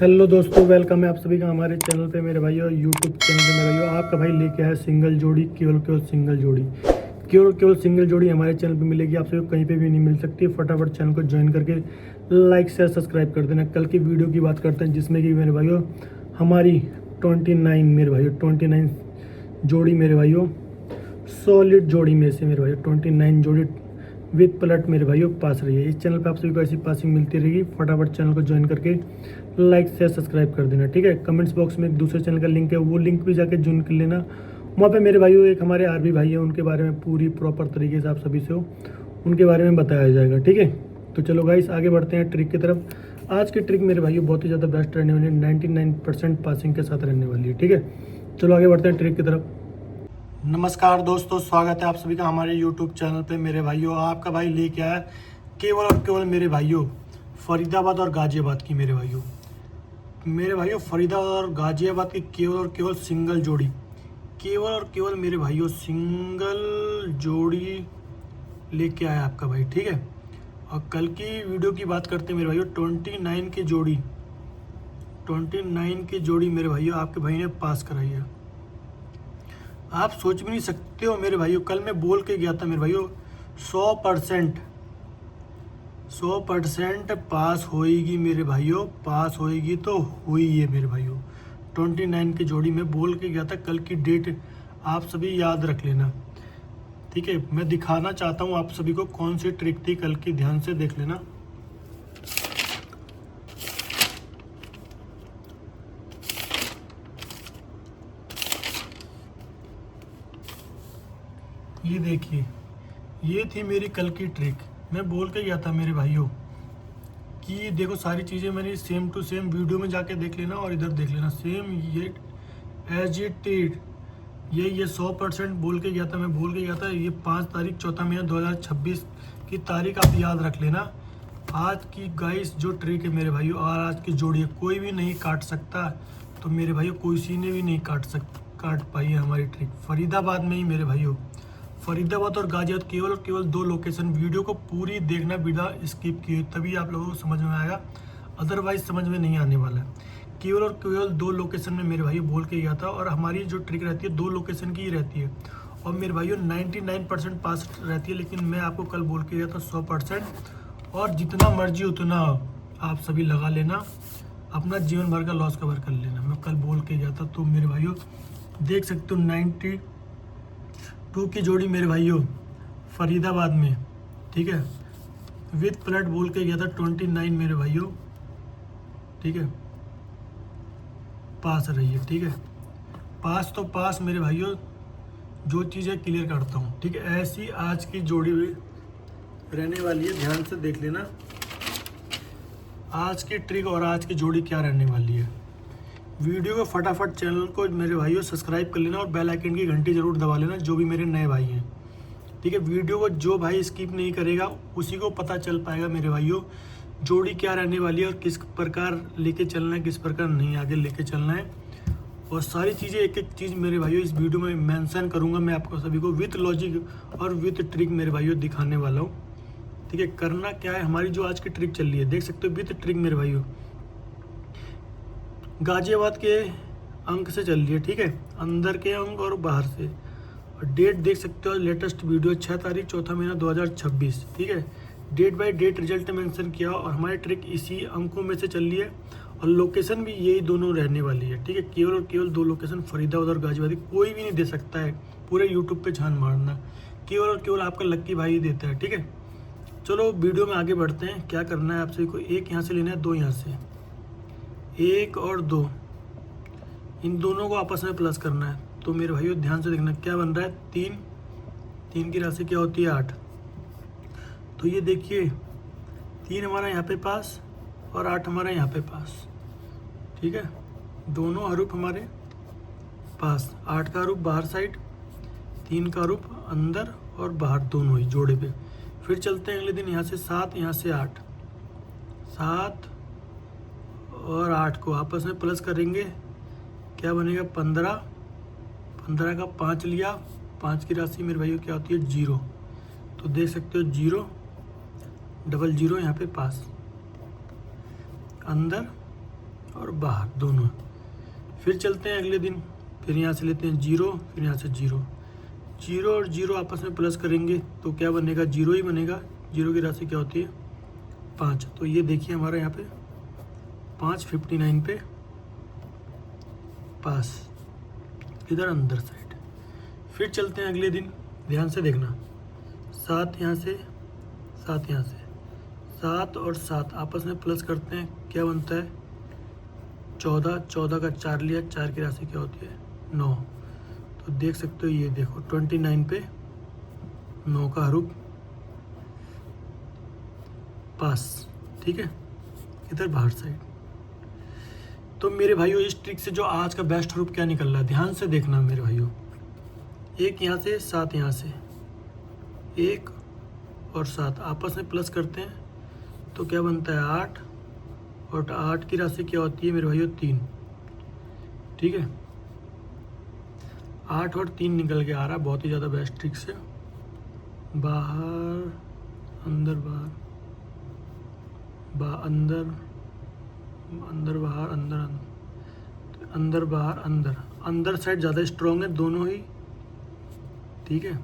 Hello दोस्तों, welcome है आप सभी का हमारे चैनल पे मेरे भाइयों, यूट्यूब चैनल पे मेरे भाइयों। आपका भाई लेके आया सिंगल जोड़ी, केवल सिंगल जोड़ी, केवल सिंगल जोड़ी हमारे चैनल पे मिलेगी। आप सभी को कहीं पे भी नहीं मिल सकती। फटाफट चैनल को ज्वाइन करके लाइक शेयर सब्सक्राइब कर देना। कल की वीडियो की बात करते हैं जिसमें कि मेरे भाइयों हमारी 29 मेरे भाइयों 29 जोड़ी मेरे भाइयों सॉलिड जोड़ी में से मेरे भाइयों 29 जोड़ी विथ पलट मेरे भाइयों पास रही है। इस चैनल पे आप सभी को ऐसी पासिंग मिलती रहेगी। फटाफट चैनल को ज्वाइन करके लाइक शेयर सब्सक्राइब कर देना, ठीक है। कमेंट्स बॉक्स में एक दूसरे चैनल का लिंक है, वो लिंक भी जाके ज्वाइन कर लेना। वहाँ पे मेरे भाइयों एक हमारे आरबी भाई है, उनके बारे में पूरी प्रॉपर तरीके से आप सभी से उनके बारे में बताया जाएगा, ठीक है। तो चलो गाइस आगे बढ़ते हैं ट्रिक की तरफ। आज की ट्रिक मेरे भाइयों बहुत ही ज़्यादा बेस्ट रहने वाली है, 99% पासिंग के साथ रहने वाली है, ठीक है। चलो आगे बढ़ते हैं ट्रिक की तरफ। नमस्कार दोस्तों, स्वागत है आप सभी का हमारे YouTube चैनल पे मेरे भाइयों। आपका भाई लेके आया केवल और केवल मेरे भाइयों फरीदाबाद और गाजियाबाद की मेरे भाइयों फरीदाबाद और गाजियाबाद की केवल और केवल सिंगल जोड़ी, केवल और केवल मेरे भाइयों सिंगल जोड़ी लेके आया आपका भाई, ठीक है। और कल की वीडियो की बात करते हैं मेरे भाइयों 29 की जोड़ी मेरे भाइयों आपके भाई ने पास कराई है। आप सोच भी नहीं सकते हो मेरे भाइयों, कल मैं बोल के गया था मेरे भाइयों 100% पास होएगी मेरे भाइयों, पास होएगी तो हुई है मेरे भाइयों। 29 की जोड़ी में बोल के गया था। कल की डेट आप सभी याद रख लेना, ठीक है। मैं दिखाना चाहता हूँ आप सभी को कौन सी ट्रिक थी कल की, ध्यान से देख लेना। ये देखिए, ये थी मेरी कल की ट्रिक। मैं बोल के गया था मेरे भाइयों कि देखो सारी चीज़ें मैंने सेम टू सेम वीडियो में जाके देख लेना और इधर देख लेना, सेम ये एज इट इज ये 100% बोल के गया था। मैं बोल के गया था ये 5 तारीख 4 महीना 2026 की तारीख आप याद रख लेना। आज की गाइस जो ट्रिक है मेरे भाइयों और आज की जोड़ी है, कोई भी नहीं काट सकता। तो मेरे भाइयों किसी ने भी नहीं काट पाई है हमारी ट्रिक। फरीदाबाद में ही मेरे भाइयों, फरीदाबाद और गाजियाबाद केवल और केवल 2 लोकेशन। वीडियो को पूरी देखना बिना स्किप किए, तभी आप लोगों को समझ में आएगा, अदरवाइज समझ में नहीं आने वाला है। केवल और केवल 2 लोकेशन में मेरे भाई बोल के गया था। और हमारी जो ट्रिक रहती है 2 लोकेशन की ही रहती है। और मेरे भाइयों 99% पास रहती है, लेकिन मैं आपको कल बोल के गया था 100%। और जितना मर्जी उतना आप सभी लगा लेना, अपना जीवन भर का लॉस कवर कर लेना। मैं कल बोल के गया था। तो मेरे भाइयों देख सकते हो 92 की जोड़ी मेरे भाइयों फरीदाबाद में, ठीक है, विथ प्लट बोल के गया था 29 मेरे भाइयों, ठीक है, पास रही है, ठीक है। पास तो पास मेरे भाइयों, जो चीज़ें क्लियर करता हूँ, ठीक है। ऐसी आज की जोड़ी भी रहने वाली है, ध्यान से देख लेना आज की ट्रिक और आज की जोड़ी क्या रहने वाली है। वीडियो को फटाफट चैनल को मेरे भाइयों सब्सक्राइब कर लेना और बेल आइकन की घंटी जरूर दबा लेना, जो भी मेरे नए भाई हैं, ठीक है। वीडियो को जो भाई स्किप नहीं करेगा उसी को पता चल पाएगा मेरे भाइयों जोड़ी क्या रहने वाली है और किस प्रकार लेके चलना है, किस प्रकार नहीं आगे लेके चलना है। और सारी चीज़ें एक एक चीज़ मेरे भाइयों इस वीडियो में मेंशन करूंगा। मैं आपको सभी को विथ लॉजिक और विथ ट्रिक मेरे भाइयों दिखाने वाला हूँ, ठीक है। करना क्या है, हमारी जो आज की ट्रिक चल रही है देख सकते हो विथ ट्रिक मेरे भाइयों गाजियाबाद के अंक से चल रही है, ठीक है, अंदर के अंक और बाहर से। और डेट देख सकते हो, लेटेस्ट वीडियो 6 तारीख 4 महीना 2026, ठीक है। Date by date result mention किया और हमारी ट्रिक इसी अंकों में से चल रही है। और लोकेशन भी यही दोनों रहने वाली है, ठीक है। केवल और केवल 2 लोकेशन फरीदाबाद और गाजियाबाद, कोई भी नहीं दे सकता है। पूरे यूट्यूब पे छान मारना, केवल और केवल आपका लक्की भाई ही देता है, ठीक है। चलो वीडियो में आगे बढ़ते हैं। क्या करना है आप सभी को, एक यहाँ से लेना है, 2 यहाँ से, 1 और 2, इन दोनों को आपस में प्लस करना है। तो मेरे भाइयों ध्यान से देखना क्या बन रहा है, 3 की राशि क्या होती है 8। तो ये देखिए 3 हमारा यहाँ पे पास और 8 हमारा यहाँ पे पास, ठीक है। दोनों हरूफ हमारे पास, 8 का हरूफ बाहर साइड, 3 का हरूफ अंदर और बाहर दोनों ही जोड़े पे। फिर चलते हैं अगले दिन, यहाँ से 7, यहाँ से 8, 7 और 8 को आपस में प्लस करेंगे, क्या बनेगा 15। 15 का 5 लिया, 5 की राशि मेरे भाइयों क्या होती है 0। तो देख सकते हो 0 डबल 0 यहाँ पे पास, अंदर और बाहर दोनों। फिर चलते हैं अगले दिन, फिर यहाँ से लेते हैं 0, फिर यहाँ से 0, 0 और 0 आपस में प्लस करेंगे तो क्या बनेगा, 0 ही बनेगा। 0 की राशि क्या होती है 5। तो ये देखिए हमारा यहाँ पे 559 पे पास, इधर अंदर साइड। फिर चलते हैं अगले दिन, ध्यान से देखना, 7 यहाँ से, 7 यहाँ से, 7 और 7 आपस में प्लस करते हैं, क्या बनता है 14। 14 का 4 लिया, 4 की राशि क्या होती है 9। तो देख सकते हो, ये देखो 29 पे 9 का हरूफ पास, ठीक है, इधर बाहर साइड। तो मेरे भाइयों इस ट्रिक से जो आज का बेस्ट हरूफ क्या निकल रहा है, ध्यान से देखना मेरे भाइयों। 1 यहाँ से, 7 यहाँ से, 1 और 7 आपस में प्लस करते हैं तो क्या बनता है 8, और 8 की राशि क्या होती है मेरे भाइयों 3, ठीक है। 8 और 3 निकल के आ रहा है, बहुत ही ज़्यादा बेस्ट ट्रिक से। बाहर अंदर, बाहर अंदर, अंदर बाहर, अंदर अंदर बाहर, अंदर अंदर साइड ज़्यादा स्ट्रॉन्ग है दोनों ही, ठीक है।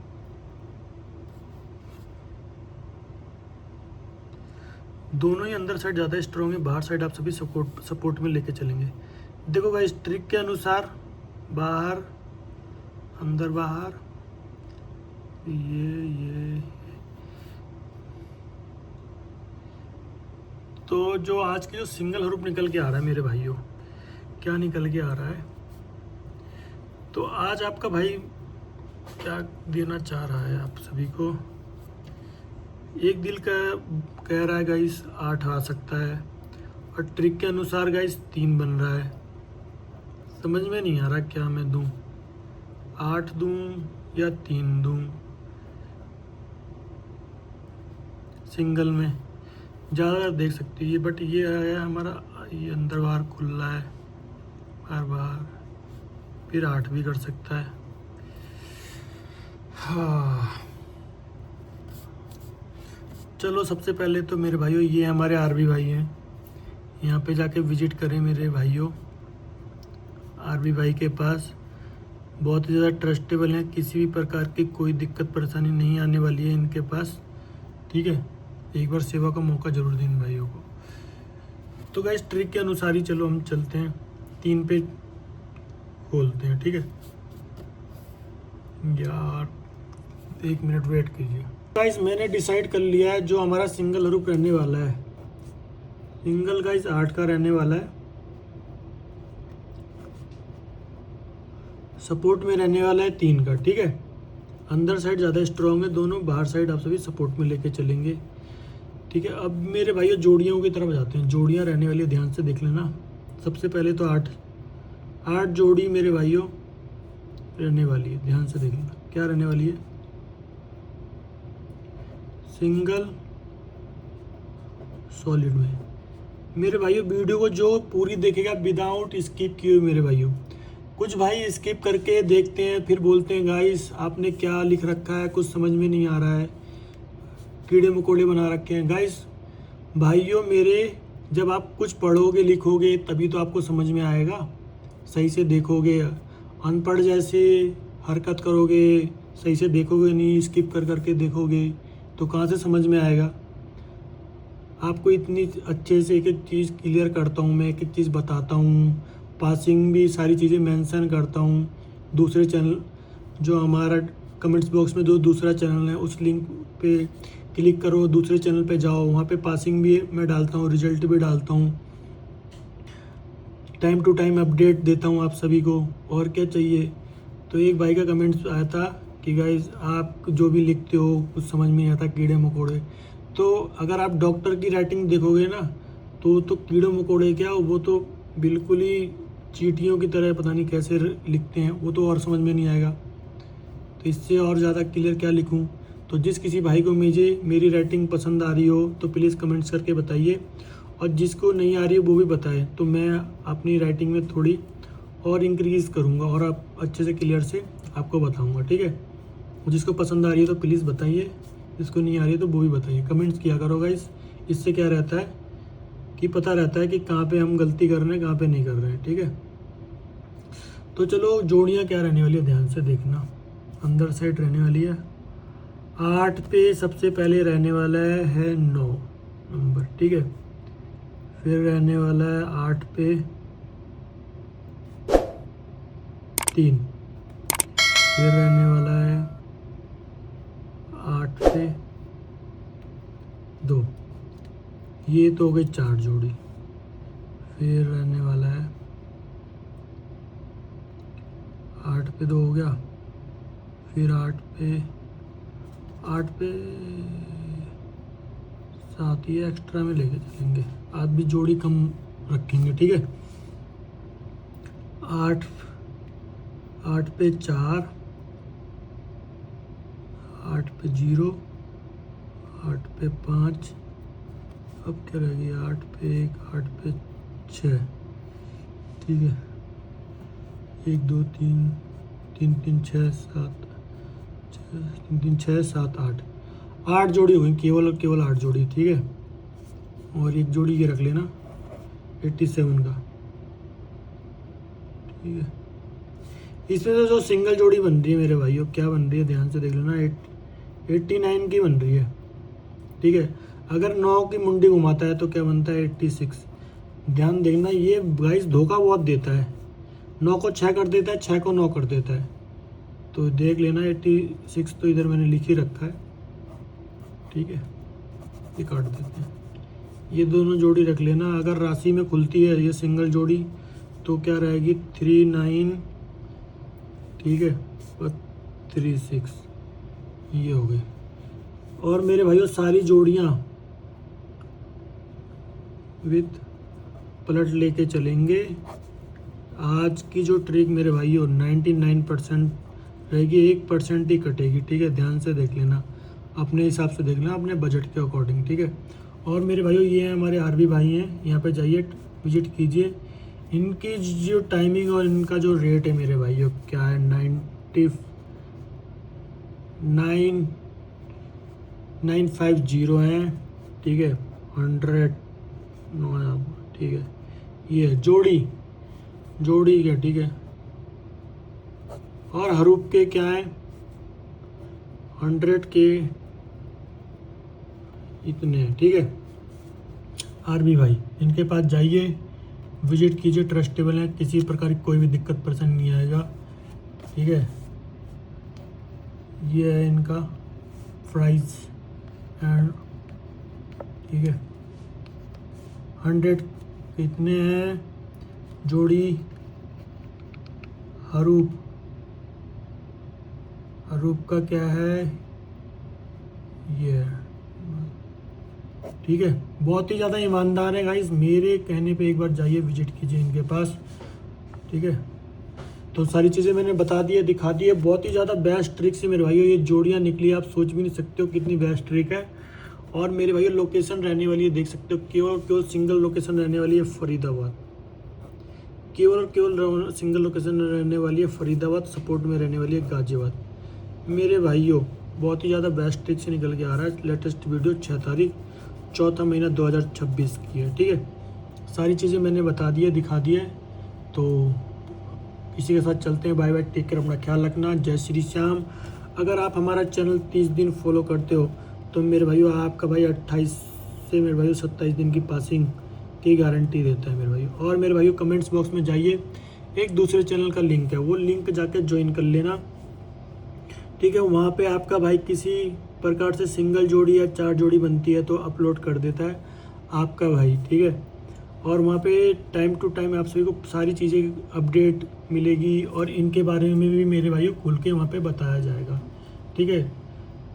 दोनों ही अंदर साइड ज़्यादा स्ट्रॉन्ग है, बाहर साइड आप सभी सपोर्ट में लेके चलेंगे। देखो भाई, इस ट्रिक के अनुसार बाहर अंदर बाहर, ये तो जो आज की जो सिंगल हरूफ निकल के आ रहा है मेरे भाइयों, क्या निकल के आ रहा है, तो आज आपका भाई क्या देना चाह रहा है आप सभी को। एक दिल का कह रहा है गाइस 8 आ सकता है, और ट्रिक के अनुसार गाइस 3 बन रहा है। समझ में नहीं आ रहा क्या मैं दूं, 8 दूं या 3 दूं सिंगल में, ज़्यादा देख सकते हैं ये। बट ये आया हमारा, ये अंदर बाहर खुला है, बाहर बाहर, फिर 8 भी कर सकता है। हाँ, चलो सबसे पहले तो मेरे भाइयों ये हमारे आरबी भाई हैं, यहाँ पे जाके विजिट करें मेरे भाइयों। आरबी भाई के पास बहुत ही ज़्यादा ट्रस्टेबल हैं, किसी भी प्रकार की कोई दिक्कत परेशानी नहीं आने वाली है इनके पास, ठीक है। एक बार सेवा का मौका जरूर दें इन भाइयों को। तो गाइस ट्रिक के अनुसार ही चलो हम चलते हैं, 3 पे खोलते हैं, ठीक है। यार 1 मिनट वेट कीजिए गाइस, मैंने डिसाइड कर लिया है जो हमारा सिंगल हरूफ रहने वाला है, सिंगल गाइस 8 का रहने वाला है, सपोर्ट में रहने वाला है 3 का, ठीक है। अंदर साइड ज़्यादा स्ट्रॉन्ग है दोनों, बाहर साइड आप सभी सपोर्ट में लेके चलेंगे, ठीक है। अब मेरे भाइयों जोड़ियों की तरफ जाते हैं, जोड़ियाँ रहने वाली है, ध्यान से देख लेना। सबसे पहले तो 8 जोड़ी मेरे भाइयों रहने वाली है, ध्यान से देख लेना क्या रहने वाली है, सिंगल सॉलिड में। मेरे भाइयों वीडियो को जो पूरी देखेगा विदाउट स्किप किए मेरे भाइयों, कुछ भाई स्किप करके देखते हैं फिर बोलते हैं गाइस आपने क्या लिख रखा है, कुछ समझ में नहीं आ रहा है, कीड़े मकोड़े बना रखे हैं। गाइस भाइयों मेरे, जब आप कुछ पढ़ोगे लिखोगे तभी तो आपको समझ में आएगा, सही से देखोगे। अनपढ़ जैसे हरकत करोगे, सही से देखोगे नहीं, स्किप कर करके देखोगे तो कहाँ से समझ में आएगा। आपको इतनी अच्छे से एक एक चीज़ क्लियर करता हूँ मैं, एक एक चीज़ बताता हूँ, पासिंग भी सारी चीज़ें मेंशन करता हूँ। दूसरे चैनल जो हमारा कमेंट्स बॉक्स में जो दूसरा चैनल है उस लिंक पे क्लिक करो, दूसरे चैनल पे जाओ, वहाँ पे पासिंग भी मैं डालता हूँ, रिजल्ट भी डालता हूँ, टाइम टू टाइम अपडेट देता हूँ आप सभी को। और क्या चाहिए। तो एक भाई का कमेंट्स आया था कि गाइस आप जो भी लिखते हो कुछ समझ में नहीं आता, कीड़े मकोड़े। तो अगर आप डॉक्टर की राइटिंग देखोगे ना तो कीड़े मकोड़े क्या, वो तो बिल्कुल ही चींटियों की तरह पता नहीं कैसे लिखते हैं, वो तो और समझ में नहीं आएगा। तो इससे और ज़्यादा क्लियर क्या लिखूं। तो जिस किसी भाई को मेरी राइटिंग पसंद आ रही हो तो प्लीज़ कमेंट्स करके बताइए, और जिसको नहीं आ रही है वो भी बताए, तो मैं अपनी राइटिंग में थोड़ी और इंक्रीज़ करूँगा और आप अच्छे से क्लियर से आपको बताऊँगा, ठीक है। जिसको पसंद आ रही है तो प्लीज़ बताइए, जिसको नहीं आ रही है तो वो भी बताइए, कमेंट्स किया करो गाइस। इससे क्या रहता है कि पता रहता है कि कहाँ पे हम गलती कर रहे हैं, कहाँ पे नहीं कर रहे हैं। ठीक है, तो चलो जोड़ियाँ क्या रहने वाली है ध्यान से देखना। अंदर साइड रहने वाली है 8 पे सबसे पहले रहने वाला है 9 नंबर। ठीक है, फिर रहने वाला है 8 पे 3, फिर रहने वाला है 8 पे 2, ये तो हो गई 4 जोड़ी। फिर रहने वाला है 8 पे 2 हो गया, फिर 8 पे 7, ये एक्स्ट्रा में लेके चलेंगे, आज भी जोड़ी कम रखेंगे। ठीक है, 8 पे 4, 8 पे 0, 8 पे 5, अब क्या रह गया 8 पे 1, 8 पे 6। ठीक है, 1 2 3 3 3 6 7 3 3 6 7 8 जोड़ी हो गई, केवल 8 जोड़ी। ठीक है, और एक जोड़ी ये रख लेना 87 का। ठीक है, इसमें से जो सिंगल जोड़ी बन रही है मेरे भाइयों, क्या बन रही है ध्यान से देख लेना, 89 की बन रही है। ठीक है, अगर 9 की मुंडी घुमाता है तो क्या बनता है 86। ध्यान देखना, ये गाइस धोखा बहुत देता है, 9 को 6 कर देता है, 6 को 9 कर देता है। तो देख लेना 86 तो इधर मैंने लिख ही रखा है। ठीक है, ये काट देते हैं, ये दोनों जोड़ी रख लेना। अगर राशि में खुलती है ये सिंगल जोड़ी तो क्या रहेगी 39। ठीक है, और 36, ये हो गए। और मेरे भाइयों सारी जोड़ियाँ विद पलट लेके चलेंगे। आज की जो ट्रिक मेरे भाइयों 99% रहेगी, 1% ही कटेगी। ठीक है, ध्यान से देख लेना, अपने हिसाब से देख लेना, अपने बजट के अकॉर्डिंग। ठीक है, और मेरे भाइयों ये हमारे आरबी भाई हैं, यहाँ पे जाइए विजिट कीजिए। इनकी जो टाइमिंग और इनका जो रेट है मेरे भाइयों क्या है 950 है। ठीक है, 100 ठीक है, ये जोड़ी क्या। ठीक है, और हरूप के क्या है 100 के इतने हैं। ठीक है, आरबी भाई इनके पास जाइए, विजिट कीजिए, ट्रस्टेबल है, किसी प्रकार की कोई भी दिक्कत परेशानी नहीं आएगा। ठीक है, ये है इनका प्राइस एंड। ठीक है, 100 कितने हैं जोड़ी हरूप का क्या है ये। ठीक है, बहुत ही ज़्यादा ईमानदार है गाइस, मेरे कहने पे एक बार जाइए विजिट कीजिए इनके पास। ठीक है, तो सारी चीज़ें मैंने बता दी है, दिखा दी है। बहुत ही ज़्यादा बेस्ट ट्रिक से मेरे भाइयों ये जोड़ियाँ निकली, आप सोच भी नहीं सकते हो कितनी बेस्ट ट्रिक है। और मेरे भाइयों लोकेशन रहने वाली है, देख सकते हो, केवल सिंगल लोकेशन रहने वाली है फरीदाबाद, केवल सिंगल लोकेशन रहने वाली है फरीदाबाद, सपोर्ट में रहने वाली है गाजियाबाद। मेरे भाइयों बहुत ही ज़्यादा बेस्ट ट्रिक से निकल के आ रहा है। लेटेस्ट वीडियो 6 तारीख 4 महीना 2026 की है। ठीक है, सारी चीज़ें मैंने बता दी है, दिखा दी है। तो इसी के साथ चलते हैं, बाय बाय, टेक केयर, अपना ख्याल रखना, जय श्री श्याम। अगर आप हमारा चैनल 30 दिन फॉलो करते हो तो मेरे भाइयों आपका भाई 28 से मेरे भाइयों 27 दिन की पासिंग की गारंटी देता है मेरे भाइयों। और मेरे भाइयों कमेंट्स बॉक्स में जाइए, एक दूसरे चैनल का लिंक है, वो लिंक जाके ज्वाइन कर लेना। ठीक है, वहाँ पे आपका भाई किसी प्रकार से सिंगल जोड़ी या 4 जोड़ी बनती है तो अपलोड कर देता है आपका भाई। ठीक है, और वहाँ पे टाइम टू टाइम आप सभी को सारी चीज़ें अपडेट मिलेगी, और इनके बारे में भी मेरे भाइयों खुल के वहाँ पे बताया जाएगा। ठीक है,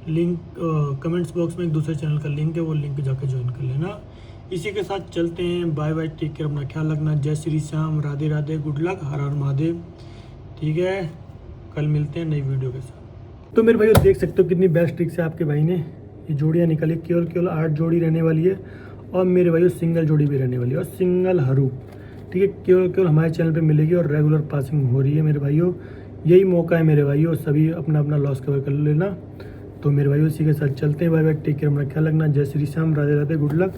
लिंक कमेंट्स बॉक्स में एक दूसरे चैनल का लिंक है, वो लिंक जाके ज्वाइन कर लेना। इसी के साथ चलते हैं, बाय बाय, टेक केयर, अपना ख्याल रखना, जय श्री श्याम, राधे राधे, गुड लक, हर हर महादेव। ठीक है, कल मिलते हैं नई वीडियो के साथ। तो मेरे भाइयों देख सकते हो कितनी बेस्ट ट्रिक से आपके भाई ने ये जोड़ियाँ निकाली, केवल 8 जोड़ी रहने वाली है, और मेरे भाइयों सिंगल जोड़ी भी रहने वाली है, और सिंगल हरूप। ठीक है, केवल हमारे चैनल पे मिलेगी, और रेगुलर पासिंग हो रही है मेरे भाइयों। यही मौका है मेरे भाइयों, सभी अपना अपना लॉस कवर कर लेना। तो मेरे भाइयों इसी के साथ चलते हैं, बाय बाय, टेक केयर, अपना ख्याल रखना, जय श्री श्याम, राधे राधे, गुड लक।